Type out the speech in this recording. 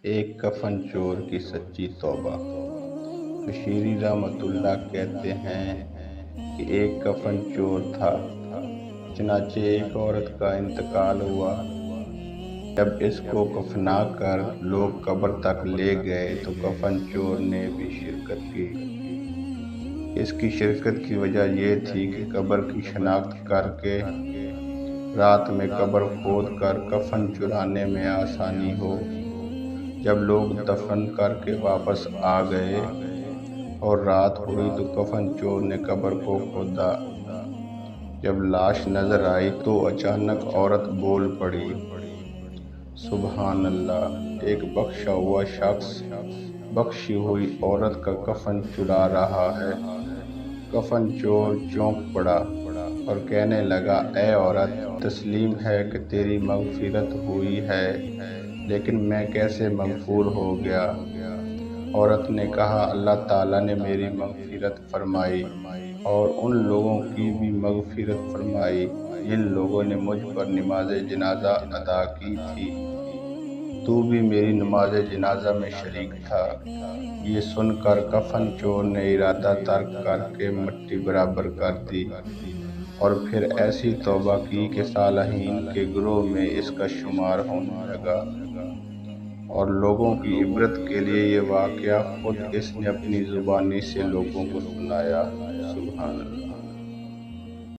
ایک کفن چور کی سچی توبہ۔ بشیری رحمۃ اللہ کہتے ہیں کہ ایک کفن چور تھا۔ چنانچہ ایک عورت کا انتقال ہوا۔ جب اس کو کفنا کر لوگ قبر تک لے گئے تو کفن چور نے بھی شرکت کی۔ اس کی شرکت کی وجہ یہ تھی کہ قبر کی شناخت کر کے رات میں قبر کھود کر کفن چرانے میں آسانی ہو۔ جب لوگ دفن کر کے واپس آ گئے اور رات ہوئی تو کفن چور نے قبر کو کھودا۔ جب لاش نظر آئی تو اچانک عورت بول پڑی، سبحان اللہ! ایک بخشا ہوا شخص بخشی ہوئی عورت کا کفن چرا رہا ہے۔ کفن چور چونک پڑا اور کہنے لگا، اے عورت! تسلیم ہے کہ تیری مغفرت ہوئی ہے، لیکن میں کیسے مغفور ہو گیا؟ عورت نے کہا، اللہ تعالیٰ نے میری مغفرت فرمائی اور ان لوگوں کی بھی مغفرت فرمائی جن لوگوں نے مجھ پر نماز جنازہ ادا کی تھی۔ تو بھی میری نماز جنازہ میں شریک تھا۔ یہ سن کر کفن چور نے ارادہ ترک کر کے مٹی برابر کر دی اور پھر ایسی توبہ کی کہ صالحین کے گروہ میں اس کا شمار ہونے لگا۔ اور لوگوں کی عبرت کے لیے یہ واقعہ خود اس نے اپنی زبانی سے لوگوں کو سنایا۔ سبحان اللہ!